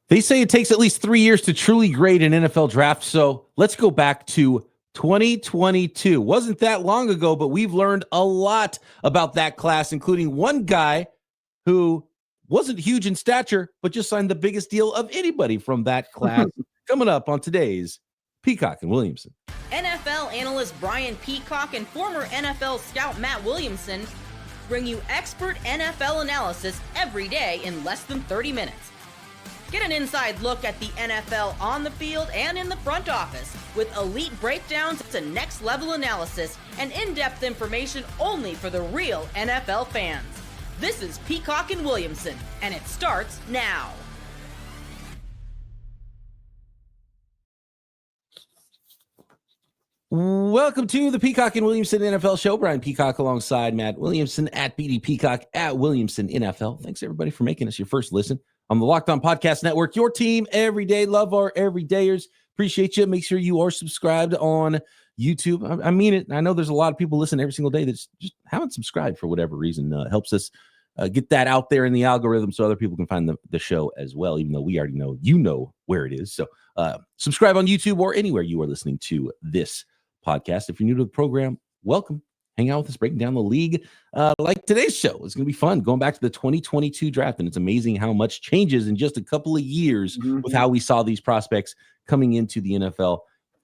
They say it takes at least 3 years to truly grade an NFL draft, so let's go back to 2022. Wasn't that long ago, but we've learned a lot about that class, including one guy who wasn't huge in stature, but just signed the biggest deal of anybody from that class. Coming up on today's Peacock and Williamson. NFL analyst Brian Peacock and former NFL scout Matt Williamson bring you expert NFL analysis every day in less than 30 minutes. Get an inside look at the NFL on the field and in the front office with elite breakdowns to next-level analysis and in-depth information only for the real NFL fans. This is Peacock and Williamson, and it starts now. Welcome to the Peacock and Williamson NFL Show. Brian Peacock alongside Matt Williamson at BD Peacock at Williamson NFL. Thanks, everybody, for making us your first listen on the Locked On Podcast Network. Your team every day. Love our everydayers. Appreciate you. Make sure you are subscribed on YouTube. I mean it. I know there's a lot of people listening every single day that just haven't subscribed for whatever reason. Helps us get that out there in the algorithm so other people can find the show as well, even though we already know you know where it is. So subscribe on YouTube or anywhere you are listening to this podcast. If you're new to the program, welcome. Hang out with us, breaking down the league. Like today's show, it's going to be fun going back to the 2022 draft, and it's amazing how much changes in just a couple of years with how we saw these prospects coming into the NFL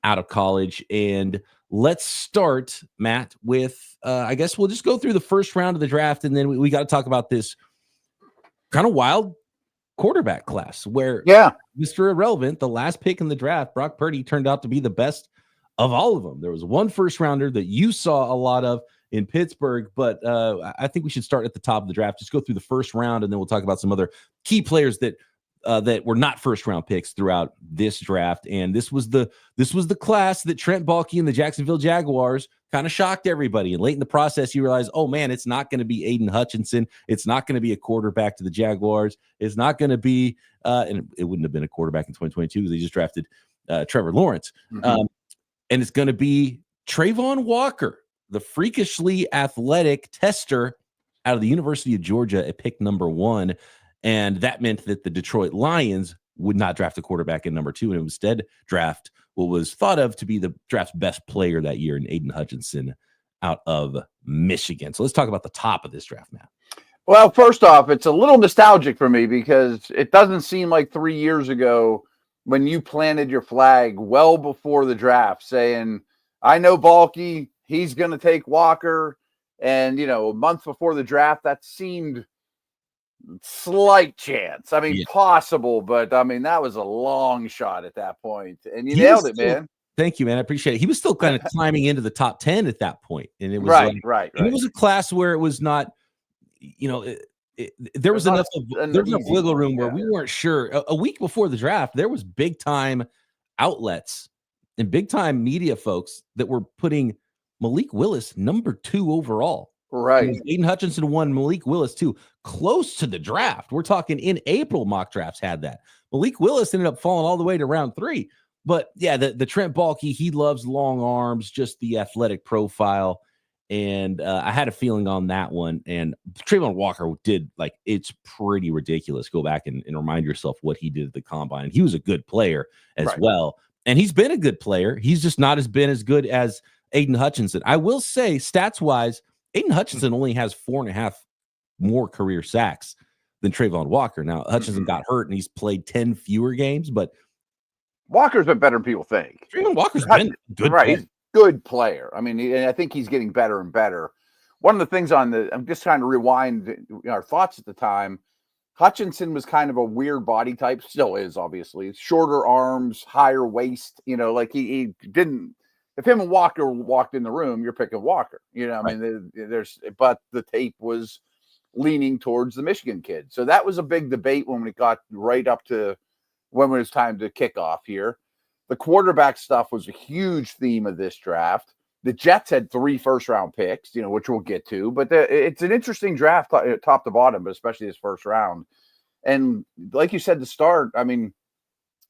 out of college. And let's start, Matt, with I guess we'll just go through the first round of the draft, and then we got to talk about this kind of wild quarterback class where Mr. Irrelevant, the last pick in the draft, Brock Purdy, turned out to be the best of all of them. There was one first rounder that you saw a lot of in Pittsburgh, but I think we should start at the top of the draft. Just go through the first round, and then we'll talk about some other key players that were not first round picks throughout this draft. And this was the class that Trent Baalke and the Jacksonville Jaguars kind of shocked everybody. And late in the process, you realize, oh man, it's not going to be Aidan Hutchinson. It's not going to be a quarterback to the Jaguars. It's not going to be, and it wouldn't have been a quarterback in 2022 because they just drafted Trevor Lawrence. And it's going to be Travon Walker, the freakishly athletic tester out of the University of Georgia at pick number 1. And that meant that the Detroit Lions would not draft a quarterback in number 2 and instead draft what was thought of to be the draft's best player that year in Aidan Hutchinson out of Michigan. So let's talk about the top of this draft, Matt. Well, first off, it's a little nostalgic for me because it doesn't seem like 3 years ago when you planted your flag well before the draft saying, I know Baalke, he's going to take Walker. And, a month before the draft, that seemed slight chance. I mean, possible, but I mean, that was a long shot at that point. And you nailed it, man. Thank you, man. I appreciate it. He was still kind of climbing into the top 10 at that point. And it was right. And it was a class where it was not, there was enough wiggle room where we weren't sure. A week before the draft, there was big time outlets and big time media folks that were putting Malik Willis number 2 overall. Right. Aidan Hutchinson 1, Malik Willis 2, close to the draft. We're talking in April, mock drafts had that. Malik Willis ended up falling all the way to round 3. But yeah, the Trent Baalke, he loves long arms, just the athletic profile. And I had a feeling on that one. And Travon Walker did, it's pretty ridiculous. Go back and remind yourself what he did at the combine. And he was a good player as well. And he's been a good player. He's just not been as good as Aidan Hutchinson. I will say, stats-wise, Aidan Hutchinson only has 4.5 more career sacks than Travon Walker. Now, Hutchinson got hurt, and he's played 10 fewer games, but Walker's been better than people think. Travon Walker's been good. Right. He's good player. I mean, I think he's getting better and better. One of the things I'm just trying to rewind our thoughts at the time. Hutchinson was kind of a weird body type, still is, obviously. Shorter arms, higher waist, he didn't. If him and Walker walked in the room, you're picking Walker. I mean, but the tape was leaning towards the Michigan kid. So that was a big debate when we got right up to when it was time to kick off here. The quarterback stuff was a huge theme of this draft. The Jets had 3 first-round picks, which we'll get to. But it's an interesting draft top to bottom, but especially this first round. And like you said to start, I mean,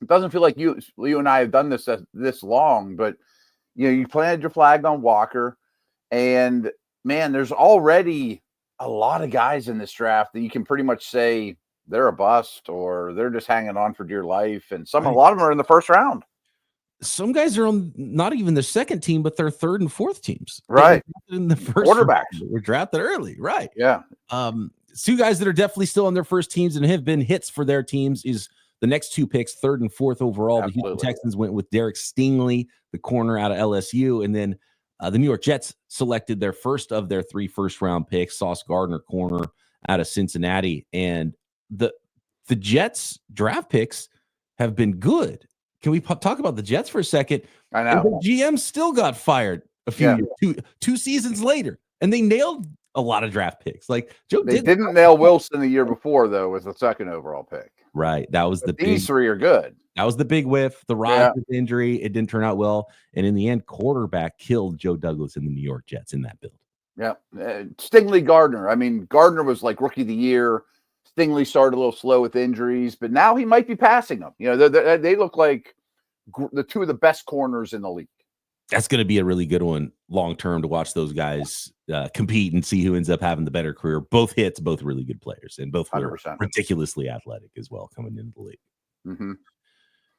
it doesn't feel like you and I have done this long, but, you planted your flag on Walker. And, man, there's already a lot of guys in this draft that you can pretty much say they're a bust or they're just hanging on for dear life. And a lot of them are in the first round. Some guys are on not even the second team, but their third and fourth teams. Right. In the first quarterbacks were drafted early. Right. Yeah. Two guys that are definitely still on their first teams and have been hits for their teams is the next two picks, third and fourth overall. Absolutely. The Houston Texans went with Derek Stingley, the corner out of LSU. And then the New York Jets selected their first of their 3 first-round picks, Sauce Gardner, corner out of Cincinnati. And the Jets draft picks have been good. Can we talk about the Jets for a second? I know. And the GM still got fired a few years, two seasons later, and they nailed a lot of draft picks. Like they didn't nail Wilson the year before, though, with the second overall pick. Right. That was these three are good. That was the big whiff. The Rodgers injury, it didn't turn out well. And in the end, quarterback killed Joe Douglas in the New York Jets in that build. Yeah. Stingley Gardner. I mean, Gardner was like rookie of the year. Stingley started a little slow with injuries, but now he might be passing them. You know, they look like the two of the best corners in the league. That's going to be a really good one long-term to watch those guys compete and see who ends up having the better career. Both hits, both really good players, and both were 100%. ridiculously athletic as well coming into the league. Mm-hmm.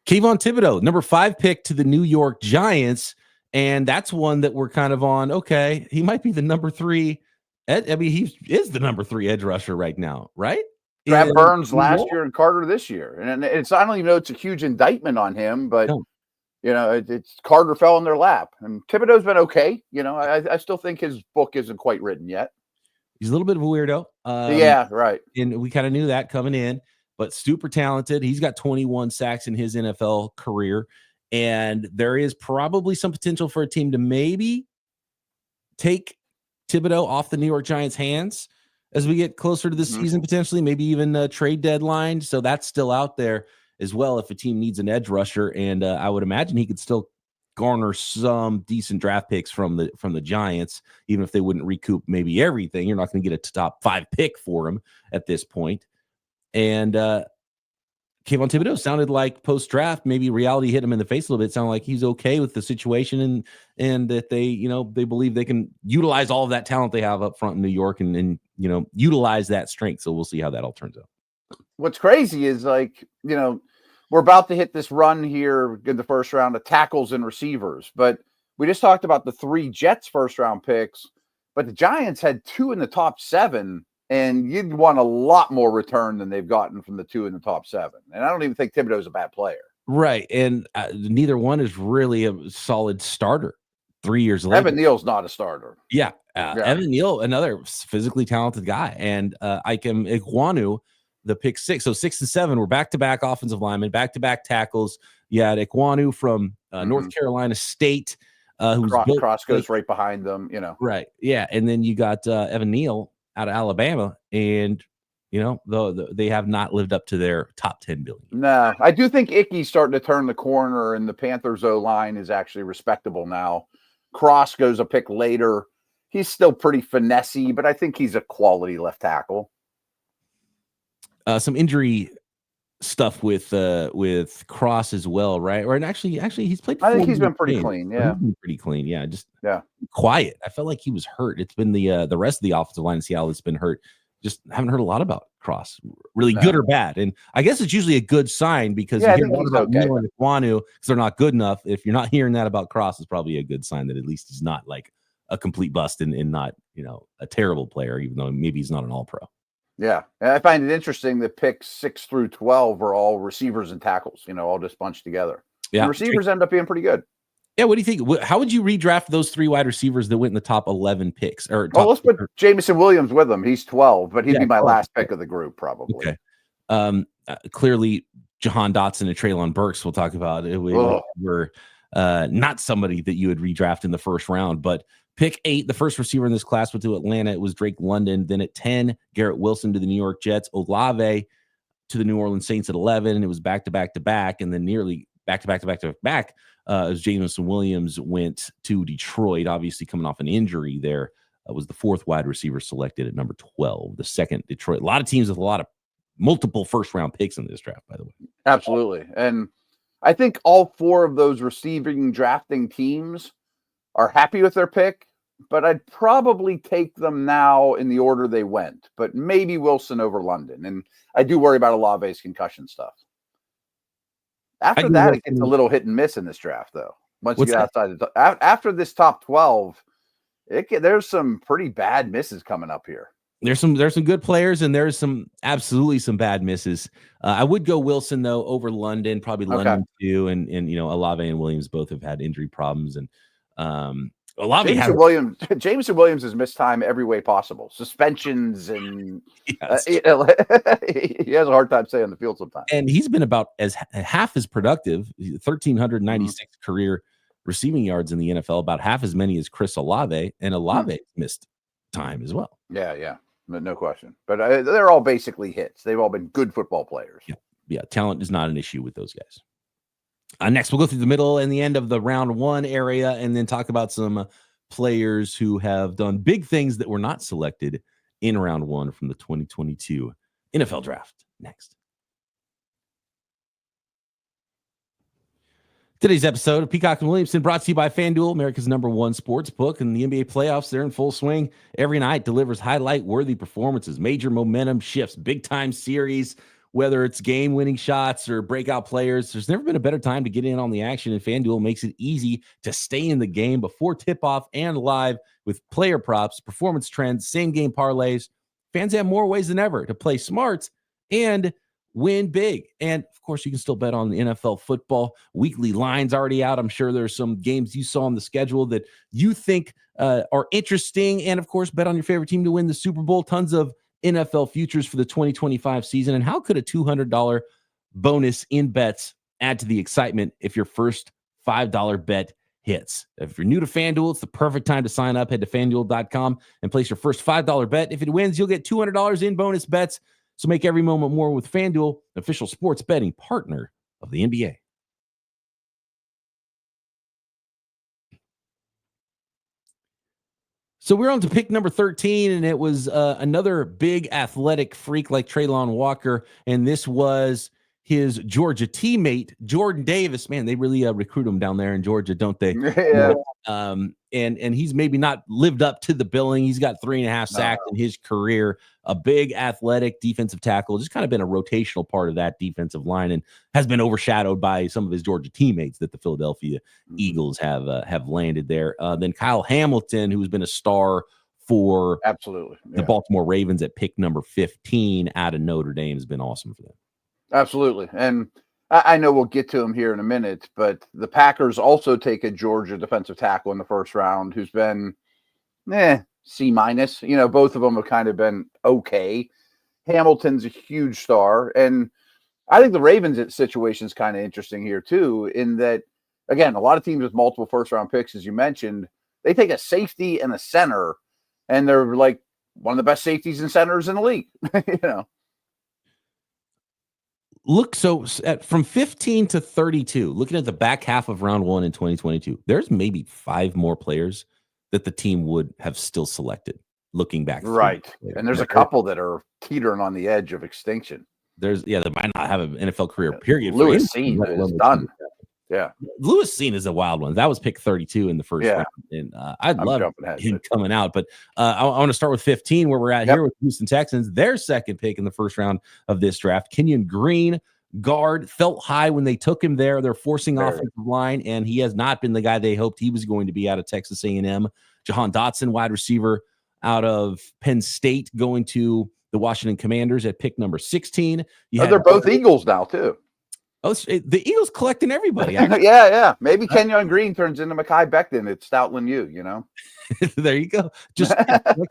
Kayvon Thibodeau, number 5 pick to the New York Giants. And that's one that we're kind of on. Okay, he might be the number 3. He is the number 3 edge rusher right now, right? Brad Burns last year and Carter this year. And it's, I don't even know it's a huge indictment on him, but you know, it's Carter fell in their lap. And Thibodeau's been okay. You know, I still think his book isn't quite written yet. He's a little bit of a weirdo. Yeah, right. And we kind of knew that coming in, but super talented. He's got 21 sacks in his NFL career. And there is probably some potential for a team to maybe take Thibodeau off the New York Giants' hands as we get closer to the season, potentially, maybe even a trade deadline. So that's still out there as well if a team needs an edge rusher. And I would imagine he could still garner some decent draft picks from the Giants, even if they wouldn't recoup maybe everything. You're not going to get a top 5 pick for him at this point. And Kayvon Thibodeau sounded like post-draft, maybe reality hit him in the face a little bit. It sounded like he's okay with the situation and that they believe they can utilize all of that talent they have up front in New York and utilize that strength. So we'll see how that all turns out. What's crazy is we're about to hit this run here in the first round of tackles and receivers, but we just talked about the 3 Jets first round picks, but the Giants had 2 in the top 7. And you'd want a lot more return than they've gotten from the 2 in the top 7. And I don't even think Thibodeau's a bad player. Right. And neither one is really a solid starter 3 years later. Evan Neal's not a starter. Yeah. Evan Neal, another physically talented guy. And Ikem Ekwonu, the pick 6. So 6 and 7 were back-to-back offensive linemen, back-to-back tackles. You had Ekwonu from North Carolina State. Who's Cross goes right behind them, Right. Yeah. And then you got Evan Neal out of Alabama, and they have not lived up to their top 10 billion. No, I do think Icky's starting to turn the corner, and the Panthers O-line is actually respectable now. Cross goes a pick later. He's still pretty finessey, but I think he's a quality left tackle. Some injury stuff with Cross as well, right? Or actually he's played. I think he's been pretty clean. Yeah, he's been pretty clean. Yeah, just quiet. I felt like he was hurt. It's been the rest of the offensive line in Seattle that's been hurt. Just haven't heard a lot about Cross, really good or bad. And I guess it's usually a good sign because you hear a lot about Neal and Ekwonu because they're not good enough. If you're not hearing that about Cross, it's probably a good sign that at least he's not like a complete bust and not a terrible player, even though maybe he's not an all-pro. Yeah, and I find it interesting that picks 6 through 12 are all receivers and tackles, all just bunched together. Yeah, and receivers end up being pretty good. Yeah, what do you think? How would you redraft those 3 wide receivers that went in the top 11 picks? Let's put Jameson Williams with him. He's 12, but he'd be my last pick of the group probably. Okay. Clearly, Jahan Dotson and Treylon Burks we'll talk about. Were not somebody that you would redraft in the first round, but pick 8, the first receiver in this class went to Atlanta. It was Drake London. Then at 10, Garrett Wilson to the New York Jets. Olave to the New Orleans Saints at 11. It was back-to-back-to-back, and then nearly back-to-back-to-back as Jameson Williams went to Detroit, obviously coming off an injury there. Was the 4th wide receiver selected at number 12. The 2nd, Detroit. A lot of teams with a lot of multiple first-round picks in this draft, by the way. Absolutely. And I think all 4 of those receiving drafting teams are happy with their pick, but I'd probably take them now in the order they went. But maybe Wilson over London, and I do worry about Olave's concussion stuff. After that, it gets a little hit and miss in this draft, though. Once you get outside, after this top 12, there's some pretty bad misses coming up here. There's some good players, and there's absolutely some bad misses. I would go Wilson though over London, probably London too, and Olave and Williams both have had injury problems, and Olave Jameson Williams has missed time every way possible, suspensions, and he has a hard time staying on the field sometimes. And he's been about half as productive, 1,396 career receiving yards in the NFL, about half as many as Chris Olave, and Olave missed time as well. Yeah. No question. But they're all basically hits. They've all been good football players. Yeah. Talent is not an issue with those guys. Next, we'll go through the middle and the end of the round one area and then talk about some players who have done big things that were not selected in round one from the 2022 NFL draft. Next. Today's episode of Peacock and Williamson brought to you by FanDuel, America's #1 sports book, and the NBA playoffs. They're in full swing. Every night delivers highlight-worthy performances, major momentum shifts, big-time series, whether it's game-winning shots or breakout players. There's never been a better time to get in on the action, and FanDuel makes it easy to stay in the game before tip-off and live with player props, performance trends, same-game parlays. Fans have more ways than ever to play smart and win big. And of course, you can still bet on the NFL football. Weekly lines already out. I'm sure there's some games you saw on the schedule that you think are interesting. And of course, bet on your favorite team to win the Super Bowl. Tons of NFL futures for the 2025 season. And how could a $200 bonus in bets add to the excitement if your first $5 bet hits? If you're new to FanDuel, it's the perfect time to sign up. Head to FanDuel.com and place your first $5 bet. If it wins, you'll get $200 in bonus bets. So make every moment more with FanDuel, official sports betting partner of the NBA. So we're on to pick number 13, and it was another big athletic freak like Travon Walker, and this was his Georgia teammate, Jordan Davis. Man, they really recruit him down there in Georgia, don't they? Yeah. And he's maybe not lived up to the billing. He's got 3.5 sacks in his career. A big athletic defensive tackle, just kind of been a rotational part of that defensive line, and has been overshadowed by some of his Georgia teammates that the Philadelphia Eagles have landed there. Then Kyle Hamilton, who's been a star for the Baltimore Ravens at pick number 15 out of Notre Dame, has been awesome for them. Absolutely. And I know we'll get to him here in a minute, but the Packers also take a Georgia defensive tackle in the first round who's been C-. Both of them have kind of been okay. Hamilton's a huge star. And I think the Ravens situation is kind of interesting here too, in that, again, a lot of teams with multiple first-round picks, as you mentioned, they take a safety and a center, and they're like one of the best safeties and centers in the league, Look, from 15 to 32, looking at the back half of round one in 2022, there's maybe 5 more players that the team would have still selected looking back. Right. And there's a couple that are teetering on the edge of extinction. They might not have an NFL career, period. Lewis Cine is done. Yeah. Lewis Cine is a wild one. That was pick 32 in the first round. And I'd love him coming out. But I want to start with 15, where we're at here with Houston Texans. Their second pick in the first round of this draft. Kenyon Green, guard, felt high when they took him there. They're forcing offensive line, and he has not been the guy they hoped he was going to be out of Texas A&M. Jahan Dotson, wide receiver out of Penn State, going to the Washington Commanders at pick number 16. They're both Eagles now, too. Oh, the Eagles collecting everybody. Yeah. Maybe Kenyon Green turns into Mekhi Becton at Stoutland U, There you go. Just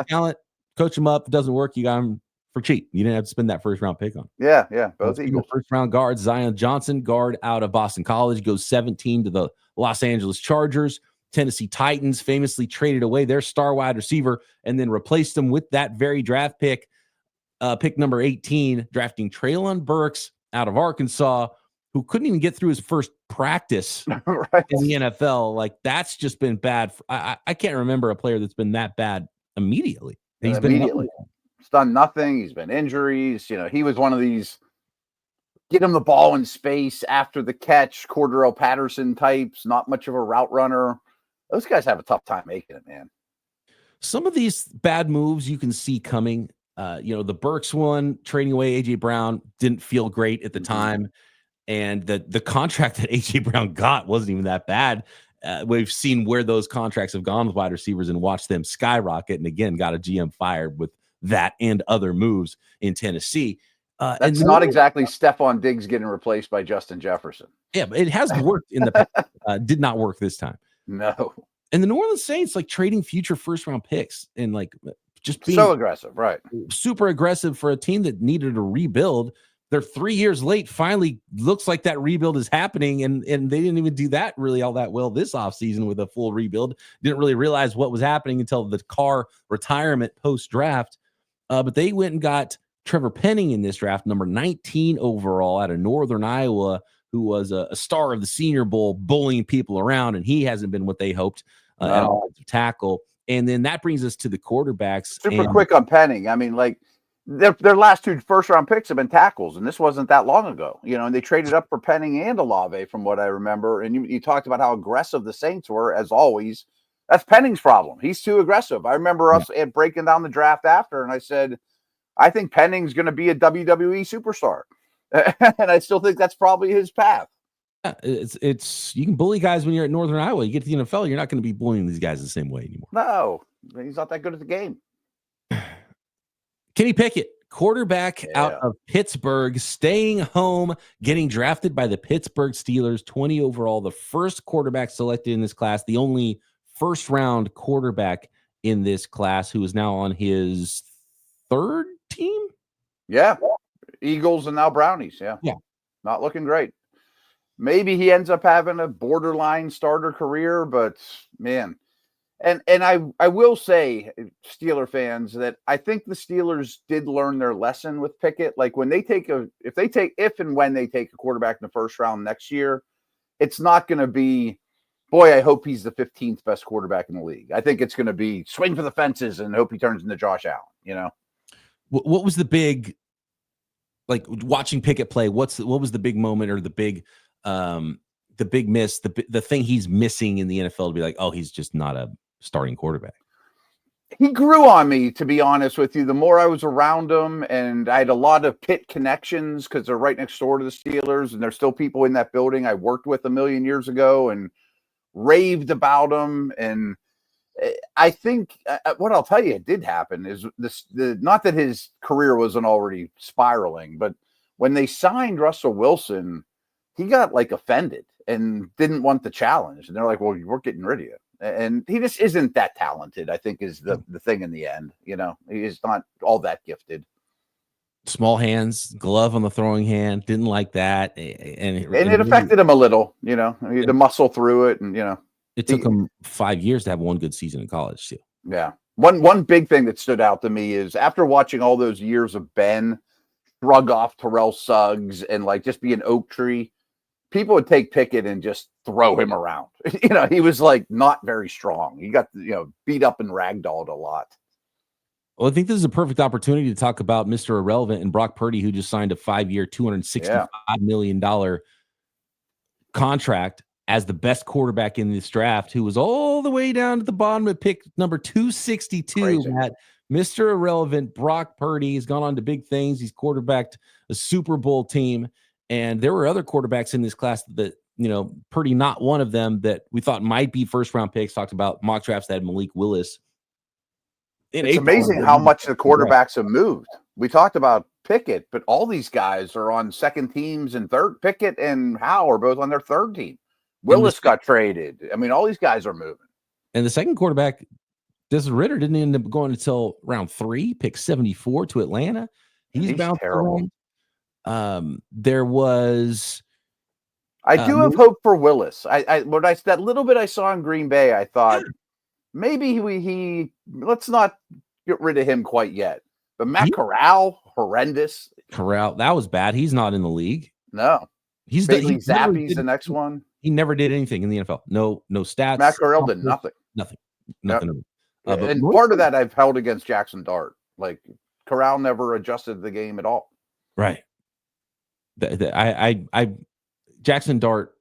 talent, coach him up. If it doesn't work, you got him for cheap. You didn't have to spend that first round pick on. Yeah. Both Eagles. First round guard, Zion Johnson, guard out of Boston College, goes 17 to the Los Angeles Chargers. Tennessee Titans famously traded away their star wide receiver and then replaced them with that very draft pick, pick number 18, drafting Treylon Burks out of Arkansas, who couldn't even get through his first practice in the NFL. Like, that's just been bad. I can't remember a player that's been that bad immediately. He's done nothing. He's been injuries. He was one of these get him the ball in space after the catch, Cordarrelle Patterson types, not much of a route runner. Those guys have a tough time making it, man. some of these bad moves you can see coming. The Burks one, trading away AJ Brown, didn't feel great at the time. And the contract that AJ Brown got wasn't even that bad. We've seen where those contracts have gone with wide receivers and watched them skyrocket. And again, got a GM fired with that and other moves in Tennessee. That's not exactly Stephon Diggs getting replaced by Justin Jefferson. Yeah, but it has worked in the past. Did not work this time. No. And the New Orleans Saints, like trading future first-round picks and like just being so aggressive, right? Super aggressive for a team that needed a rebuild. They're 3 years late. Finally, looks like that rebuild is happening, and they didn't even do that really all that well this offseason with a full rebuild. Didn't really realize what was happening until the Carr retirement post-draft. But they went and got Trevor Penning in this draft, number 19 overall out of Northern Iowa, who was a star of the Senior Bowl, bullying people around, and he hasn't been what they hoped at offensive tackle. And then that brings us to the quarterbacks. Super quick on Penning. I mean, like their last 2 first-round picks have been tackles, and this wasn't that long ago. And they traded up for Penning and Olave, from what I remember. And you talked about how aggressive the Saints were, as always. That's Penning's problem. He's too aggressive. I remember us breaking down the draft after, and I said, I think Penning's going to be a WWE superstar. And I still think that's probably his path. It's you can bully guys when you're at Northern Iowa. You get to the NFL, you're not going to be bullying these guys the same way anymore. No, he's not that good at the game. Kenny Pickett, quarterback out of Pittsburgh, staying home, getting drafted by the Pittsburgh Steelers, 20 overall, the first quarterback selected in this class, the only first-round quarterback in this class, who is now on his 3rd team. Yeah, Eagles and now Brownies. Yeah, not looking great. Maybe he ends up having a borderline starter career, but man. And I will say, Steeler fans, that I think the Steelers did learn their lesson with Pickett. Like when they take if and when they take a quarterback in the first round next year, it's not going to be, boy, I hope he's the 15th best quarterback in the league. I think it's going to be swing for the fences and hope he turns into Josh Allen. What was the big, like watching Pickett play? What was the big moment or the big miss, the thing he's missing in the NFL to be like, oh, he's just not a starting quarterback? He grew on me, to be honest with you. The more I was around him, and I had a lot of Pitt connections because they're right next door to the Steelers, and there's still people in that building I worked with a million years ago and raved about him. And I think what I'll tell you, it did happen is not that his career wasn't already spiraling, but when they signed Russell Wilson, he got like offended and didn't want the challenge. And they're like, well, we're getting rid of you. And he just isn't that talented, I think, is the thing in the end. He's not all that gifted. Small hands, glove on the throwing hand, didn't like that. And it affected him a little, he had to muscle through it. And, it took him 5 years to have one good season in college too. Yeah. One big thing that stood out to me is after watching all those years of Ben shrug off Terrell Suggs and like just be an oak tree, people would take Pickett and just throw him around. He was like not very strong. He got, beat up and ragdolled a lot. Well, I think this is a perfect opportunity to talk about Mr. Irrelevant and Brock Purdy, who just signed a 5-year, $265 million contract as the best quarterback in this draft, who was all the way down to the bottom at pick number 262. Mr. Irrelevant, Brock Purdy, has gone on to big things. He's quarterbacked a Super Bowl team. And there were other quarterbacks in this class that, Purdy, not one of them, that we thought might be first-round picks. Talked about mock drafts that had Malik Willis. It's amazing how much the quarterbacks have moved. We talked about Pickett, but all these guys are on second teams and third. Pickett and Howe are both on their third team. Willis got traded. I mean, all these guys are moving. And the second quarterback, Desmond Ridder, didn't end up going until round 3, pick 74 to Atlanta. He's bounced terrible. There was. I do have hope for Willis. That little bit I saw in Green Bay, I thought maybe let's not get rid of him quite yet. But Matt Corral, horrendous. Corral, that was bad. He's not in the league. No, he's Zappy's the next one. He never did anything in the NFL. No stats. Matt Corral did nothing. Nothing. And part of that I've held against Jackson Dart. Like Corral never adjusted the game at all. Right. Jackson Dart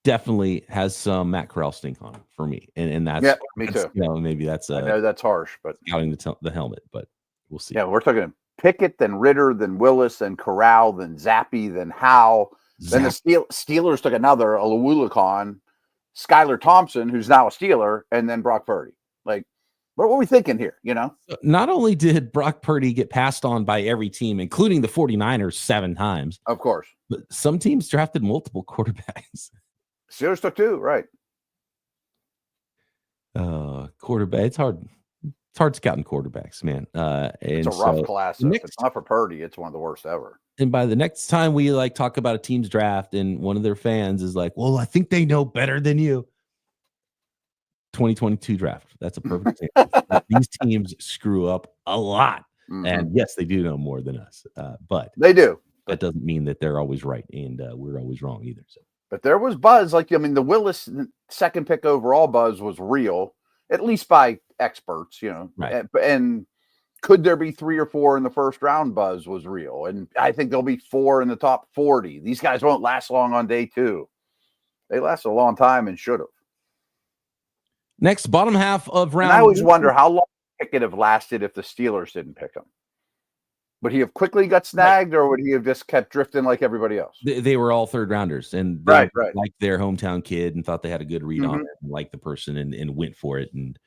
definitely has some Matt Corral stink on him for me. And that's, yeah, me too. Maybe that's I know that's harsh, but scouting the helmet, but we'll see. Yeah, we're talking Pickett, then Ritter, then Willis, then Corral, then Zappy, then Howe. Then the Steelers took another, Olawulikon, Skylar Thompson, who's now a Steeler, and then Brock Purdy. Like, what were we thinking here, Not only did Brock Purdy get passed on by every team, including the 49ers 7 times. Of course. But some teams drafted multiple quarterbacks. Steelers took 2, right. Quarterback. It's hard. It's hard scouting quarterbacks, man. It's a rough class. If it's not for Purdy, it's one of the worst ever. And by the next time we talk about a team's draft and one of their fans is like, well, I think they know better than you. 2022 draft. That's a perfect example. These teams screw up a lot. Mm-hmm. And yes, they do know more than us. But they do. That doesn't mean that they're always right and we're always wrong either. So. But there was buzz. The Willis second pick overall buzz was real, at least by experts, Right. And could there be 3 or 4 in the first round buzz was real. And I think there'll be 4 in the top 40. These guys won't last long on day 2. They lasted a long time and should have. Next, bottom half of round. And I always wonder how long Pickett have lasted if the Steelers didn't pick him. Would he have quickly got snagged, or would he have just kept drifting like everybody else? They were all third rounders, and they right. liked their hometown kid and thought they had a good read on it, and liked the person, and went for it. And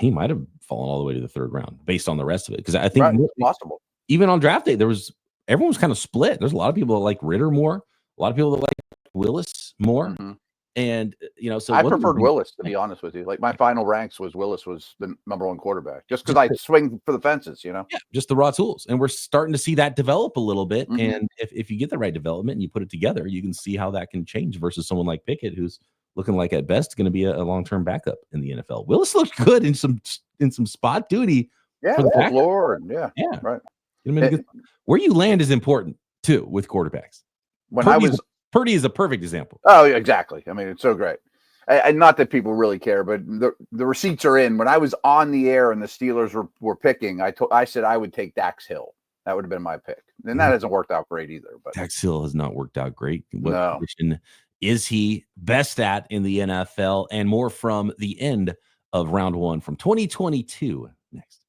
he might have fallen all the way to the third round based on the rest of it. Because I think it's possible. Even on draft day, everyone was kind of split. There's a lot of people that like Ritter more, a lot of people that like Willis more. Mm-hmm. And so I preferred Willis, to be honest with you. Like, my final ranks was Willis was the number 1 quarterback, just because I swing for the fences, Yeah, just the raw tools. And we're starting to see that develop a little bit. Mm-hmm. And if you get the right development and you put it together, you can see how that can change versus someone like Pickett, who's looking like at best going to be a long-term backup in the NFL. Willis looked good in some spot duty. Yeah, Lord. Yeah, right. Where you land is important too with quarterbacks. Purdy is a perfect example. Oh, yeah, exactly. I mean, it's so great. And not that people really care, but the receipts are in. When I was on the air and the Steelers were picking, I said I would take Dax Hill. That would have been my pick. And that hasn't worked out great either. But Dax Hill has not worked out great. What position is he best at in the NFL? And more from the end of round 1 from 2022 next.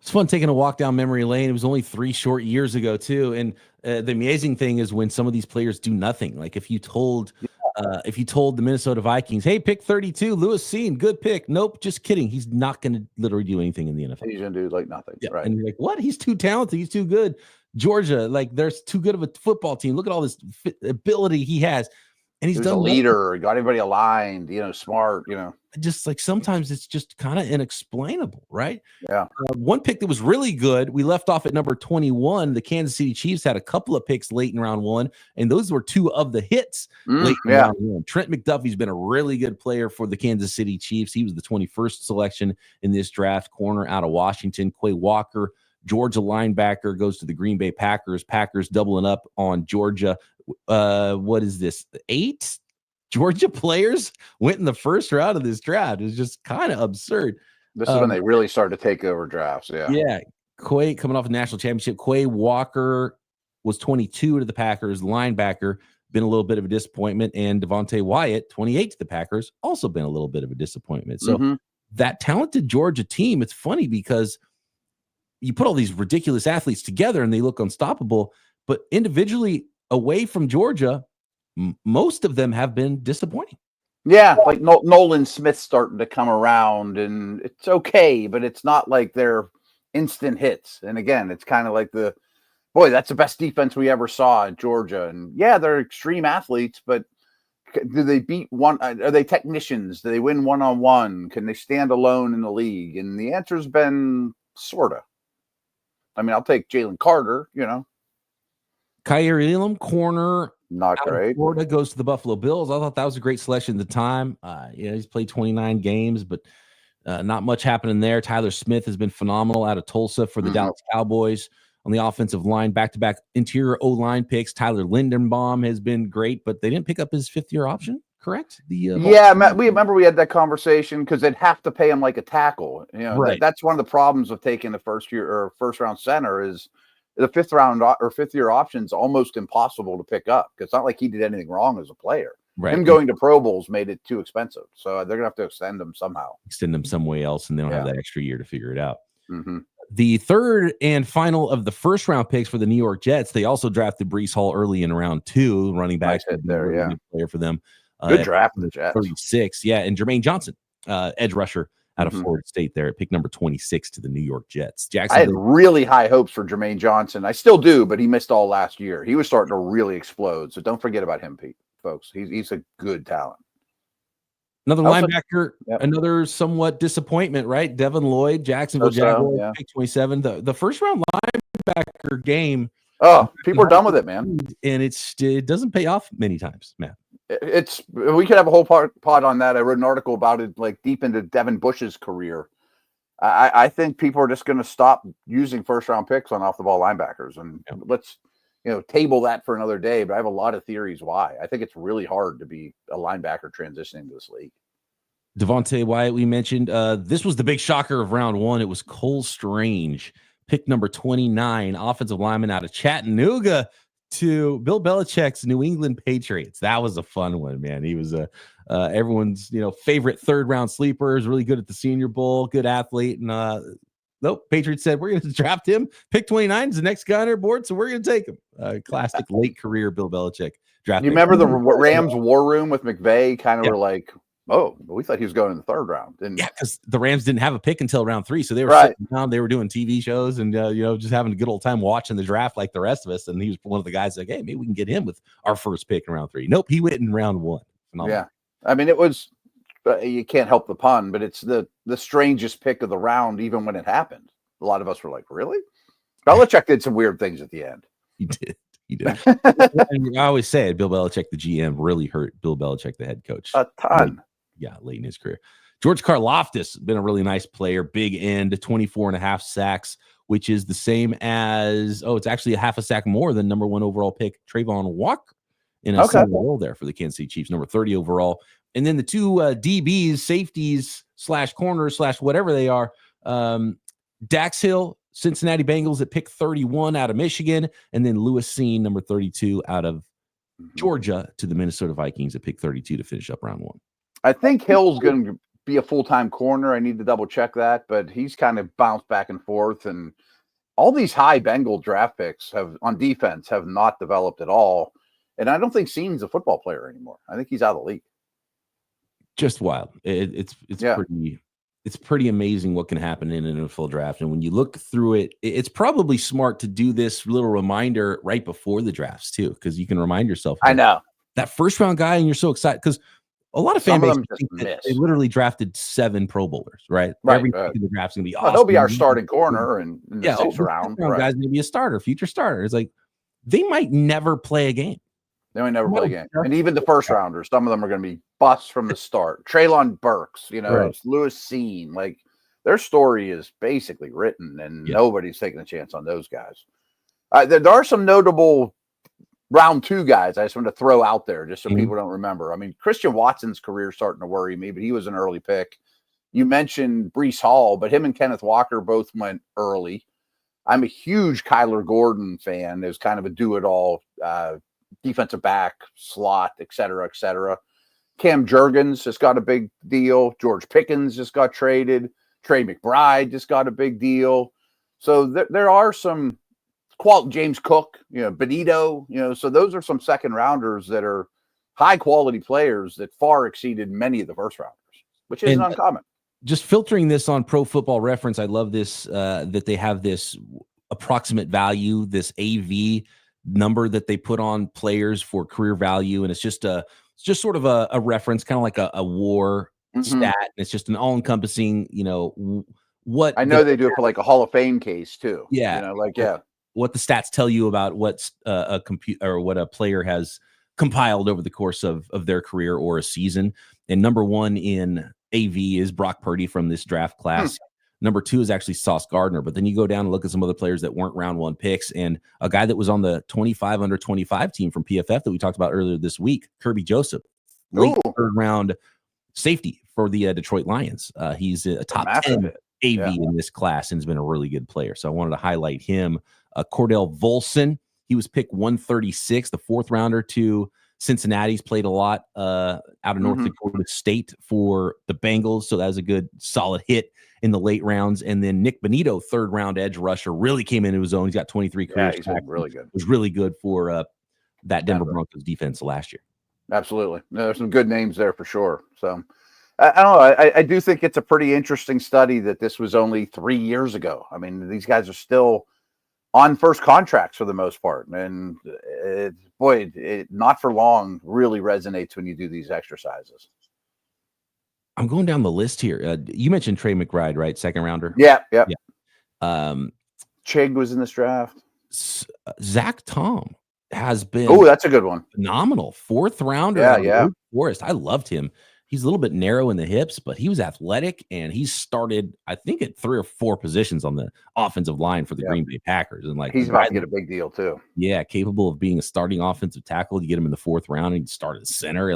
It's fun taking a walk down memory lane. It was only 3 short years ago too. And the amazing thing is when some of these players do nothing. Like if you told the Minnesota Vikings, hey, pick 32, Lewis Cine, good pick. Nope, just kidding. He's not going to literally do anything in the NFL. He's going to do like nothing. Yeah. Right. And you're like, what? He's too talented. He's too good. Georgia, like there's too good of a football team. Look at all this ability he has. And he's done a leader, got everybody aligned, smart, Just like sometimes it's just kind of inexplainable, right? Yeah. One pick that was really good, we left off at number 21. The Kansas City Chiefs had a couple of picks late in round 1, and those were 2 of the hits late in round 1. Trent McDuffie's been a really good player for the Kansas City Chiefs. He was the 21st selection in this draft, corner out of Washington. Quay Walker, Georgia linebacker, goes to the Green Bay Packers. Packers doubling up on Georgia. What is this? 8 Georgia players went in the first round of this draft. It's just kind of absurd. This is when they really started to take over drafts. Yeah. Quay coming off a national championship. Quay Walker was 22 to the Packers, linebacker, been a little bit of a disappointment. And Devontae Wyatt, 28 to the Packers, also been a little bit of a disappointment. So that talented Georgia team, it's funny because you put all these ridiculous athletes together and they look unstoppable, but individually away from Georgia, most of them have been disappointing. Yeah, like Nolan Smith starting to come around, and it's okay, but it's not like they're instant hits. And again, it's kind of like that's the best defense we ever saw at Georgia. And yeah, they're extreme athletes, but do they beat one? Are they technicians? Do they win one-on-one? Can they stand alone in the league? And the answer's been sort of. I mean, I'll take Jalen Carter, Kaiir Elam, corner, not great. Florida, goes to the Buffalo Bills. I thought that was a great selection at the time. He's played 29 games, but not much happening there. Tyler Smith has been phenomenal out of Tulsa for the Dallas Cowboys. On the offensive line, back-to-back interior O-line picks. Tyler Lindenbaum has been great, but they didn't pick up his 5th-year option. correct? We remember we had that conversation because they'd have to pay him like a tackle. Right. That's one of the problems with taking the first round center is the fifth year option's almost impossible to pick up because it's not like he did anything wrong as a player. Right. Him going to Pro Bowls made it too expensive, so they're gonna have to extend him somehow. Extend them some way else, and they don't have that extra year to figure it out. Mm-hmm. The third and final of the first round picks for the New York Jets, they also drafted Breece Hall early in round 2, running back. Nice hit there, yeah. Good player for them. Good draft for the Jets. 36, yeah, and Jermaine Johnson, edge rusher out of Florida State there at pick number 26 to the New York Jets. I had really high hopes for Jermaine Johnson. I still do, but he missed all last year. He was starting to really explode, so don't forget about him, Pete. Folks, he's a good talent. Another linebacker, another somewhat disappointment, right? Devin Lloyd, Jacksonville Jaguars, pick 27. The first round linebacker game. Oh, people are done with it, man. And it doesn't pay off many times, man. We could have a whole pod on that. I wrote an article about it, like deep into Devin Bush's career. I think people are just going to stop using first round picks on off the ball linebackers, and let's table that for another day. But I have a lot of theories why. I think it's really hard to be a linebacker transitioning to this league. Devontae Wyatt, we mentioned this was the big shocker of round 1. It was Cole Strange, pick number 29, offensive lineman out of Chattanooga, to Bill Belichick's New England Patriots. That was a fun one, man. He was everyone's favorite third round sleeper. Is really good at the Senior Bowl, good athlete, and nope. Patriots said we're going to draft him. Pick 29 is the next guy on our board, so we're going to take him. Classic late career Bill Belichick draft. You remember the Rams war room with McVay? Kind of were like, oh, we thought he was going in the third round. And because the Rams didn't have a pick until round 3, so they were sitting down, they were doing TV shows and just having a good old time watching the draft like the rest of us. And he was one of the guys like, hey, maybe we can get him with our first pick in round 3. Nope, he went in round 1. Phenomenal. Yeah, I mean, it was you can't help the pun, but it's the strangest pick of the round, even when it happened. A lot of us were like, really? Belichick did some weird things at the end. He did. And I always say it, Bill Belichick, the GM, really hurt Bill Belichick, the head coach. A ton. Late in his career. George Karlaftis, been a really nice player, big end, 24 and a half sacks, which is the same as, it's actually a half a sack more than number 1 overall pick, Travon Walker, in a similar role there for the Kansas City Chiefs, number 30 overall. And then the two DBs, safeties / corners / whatever they are, Dax Hill, Cincinnati Bengals at pick 31 out of Michigan, and then Lewis Seen, number 32 out of Georgia, to the Minnesota Vikings at pick 32 to finish up round 1. I think Hill's going to be a full-time corner. I need to double check that, but he's kind of bounced back and forth. And all these high Bengal draft picks on defense have not developed at all. And I don't think Seen's a football player anymore. I think he's out of the league. Just wild. It's pretty amazing what can happen in an NFL draft. And when you look through it, it's probably smart to do this little reminder right before the drafts too, because you can remind yourself. I know that first round guy, and you're so excited because a lot of fan bases think that they literally drafted 7 Pro Bowlers, right? Every pick in the draft is going to be awesome. He'll be our starting corner in the 6th round. Guys, maybe a starter, future starter. It's like they might never play a game. They might never play a game. And even the first rounders, some of them are going to be busts from the start. Treylon Burks, it's Lewis Seen. Like their story is basically written, and nobody's taking a chance on those guys. There are some notable round 2 guys I just want to throw out there just so people don't remember. I mean, Christian Watson's career is starting to worry me, but he was an early pick. You mentioned Breece Hall, but him and Kenneth Walker both went early. I'm a huge Kyler Gordon fan. There's kind of a do-it-all defensive back, slot, et cetera, et cetera. Cam Jurgens just got a big deal. George Pickens just got traded. Trey McBride just got a big deal. So there are some James Cook, Benito, so those are some second rounders that are high quality players that far exceeded many of the first rounders, which isn't uncommon. Just filtering this on Pro Football Reference, I love this, that they have this approximate value, this AV number that they put on players for career value. And it's just sort of a reference, kind of like a war stat. And it's just an all encompassing, what I know they do it for like a Hall of Fame case too. Yeah. What the stats tell you about what's what a player has compiled over the course of their career or a season. And number 1 in AV is Brock Purdy from this draft class. Number 2 is actually Sauce Gardner. But then you go down and look at some other players that weren't round 1 picks, and a guy that was on the 25 under 25 team from PFF that we talked about earlier this week, Kirby Joseph, late Ooh. 3rd round safety for the Detroit Lions. He's a top 10 AV in this class and has been a really good player. So I wanted to highlight him. Cordell Volson, he was picked 136, the 4th rounder to Cincinnati. He's played a lot out of North Dakota State for the Bengals. So that was a good solid hit in the late rounds. And then Nick Bonito, 3rd round edge rusher, really came into his own. He's got 23 career He's sacks. really good. Was really good for that Denver Broncos defense last year. Absolutely. No, there's some good names there for sure. So I don't know. I do think it's a pretty interesting study that this was only 3 years ago. I mean, these guys are still on first contracts for the most part. And not for long really resonates when you do these exercises. I'm going down the list here. You mentioned Trey McBride, right? 2nd rounder. Yeah. Chig was in this draft. Zach Tom has been. Oh, that's a good one. Phenomenal 4th rounder. Yeah. Forest. I loved him. He's a little bit narrow in the hips, but he was athletic, and he started, I think, at 3 or 4 positions on the offensive line for the Green Bay Packers. And he's about to get a big deal too. Yeah, capable of being a starting offensive tackle. You get him in the 4th round, and he started center.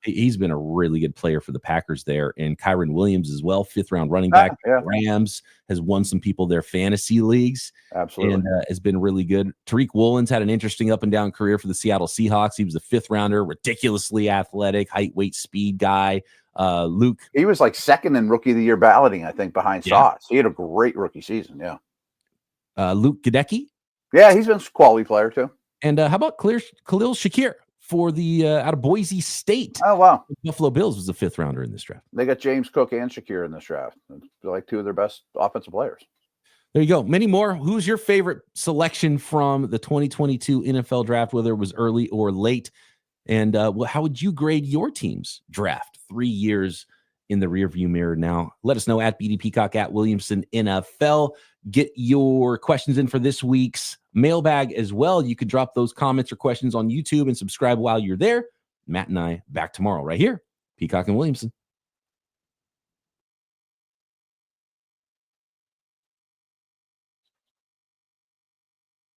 He's been a really good player for the Packers there. And Kyron Williams as well, 5th round running back. Rams has won some people their fantasy leagues. Absolutely, and has been really good. Tariq Woolen's had an interesting up and down career for the Seattle Seahawks. He was a 5th rounder, ridiculously athletic, height, weight, speed guy. Luke, he was like 2nd in rookie of the year balloting, I think, behind Sauce. He had a great rookie season. Luke Gadecki. He's been a quality player too. And how about Khalil Shakir for the out of Boise State? Oh wow, Buffalo Bills was a 5th rounder in this draft. They got James Cook and Shakir in this draft. They're like 2 of their best offensive players. There you go. Many more. Who's your favorite selection from the 2022 NFL draft, whether it was early or late? And how would you grade your team's draft 3 years in the rearview mirror now? Let us know at BD Peacock, at Williamson NFL. Get your questions in for this week's mailbag as well. You can drop those comments or questions on YouTube and subscribe while you're there. Matt and I back tomorrow right here. Peacock and Williamson.